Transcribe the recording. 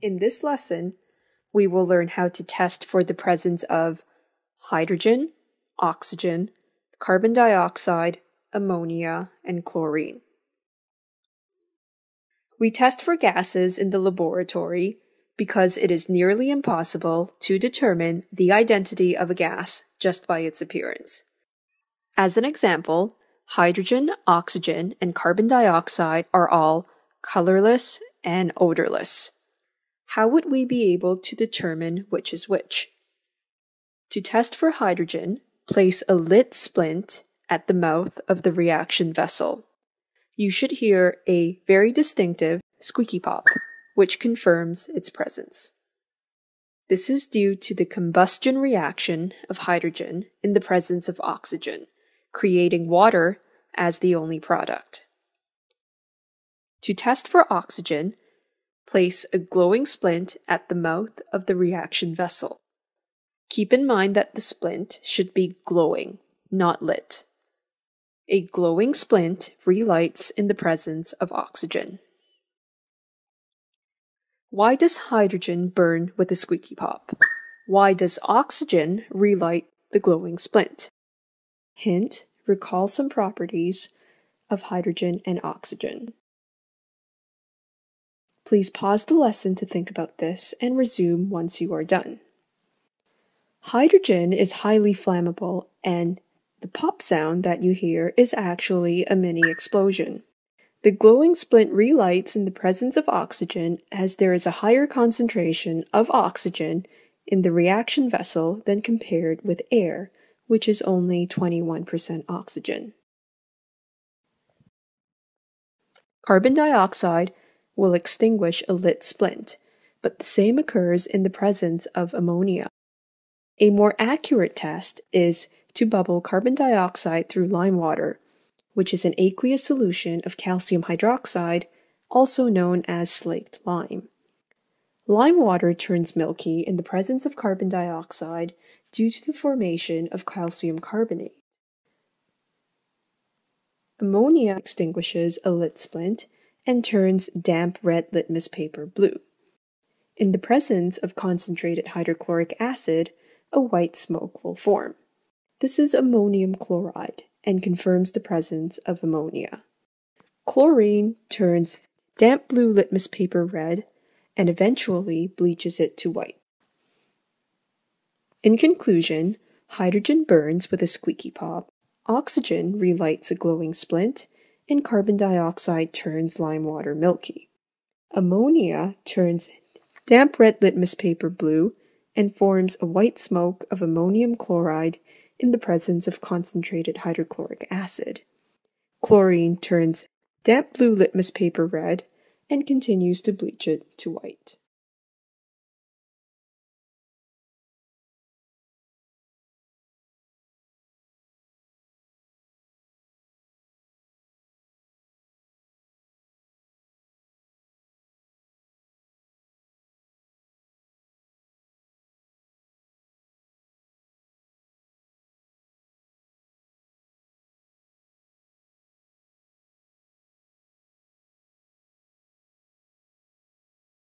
In this lesson, we will learn how to test for the presence of hydrogen, oxygen, carbon dioxide, ammonia, and chlorine. We test for gases in the laboratory because it is nearly impossible to determine the identity of a gas just by its appearance. As an example, hydrogen, oxygen, and carbon dioxide are all colorless and odorless. How would we be able to determine which is which? To test for hydrogen, place a lit splint at the mouth of the reaction vessel. You should hear a very distinctive squeaky pop, which confirms its presence. This is due to the combustion reaction of hydrogen in the presence of oxygen, creating water as the only product. To test for oxygen, place a glowing splint at the mouth of the reaction vessel. Keep in mind that the splint should be glowing, not lit. A glowing splint relights in the presence of oxygen. Why does hydrogen burn with a squeaky pop? Why does oxygen relight the glowing splint? Hint, recall some properties of hydrogen and oxygen. Please pause the lesson to think about this and resume once you are done. Hydrogen is highly flammable, and the pop sound that you hear is actually a mini explosion. The glowing splint relights in the presence of oxygen as there is a higher concentration of oxygen in the reaction vessel than compared with air, which is only 21% oxygen. Carbon dioxide will extinguish a lit splint, but the same occurs in the presence of ammonia. A more accurate test is to bubble carbon dioxide through lime water, which is an aqueous solution of calcium hydroxide, also known as slaked lime. Lime water turns milky in the presence of carbon dioxide due to the formation of calcium carbonate. Ammonia extinguishes a lit splint and turns damp red litmus paper blue. In the presence of concentrated hydrochloric acid, a white smoke will form. This is ammonium chloride and confirms the presence of ammonia. Chlorine turns damp blue litmus paper red and eventually bleaches it to white. In conclusion, hydrogen burns with a squeaky pop, oxygen relights a glowing splint, and carbon dioxide turns lime water milky. Ammonia turns damp red litmus paper blue and forms a white smoke of ammonium chloride in the presence of concentrated hydrochloric acid. Chlorine turns damp blue litmus paper red and continues to bleach it to white.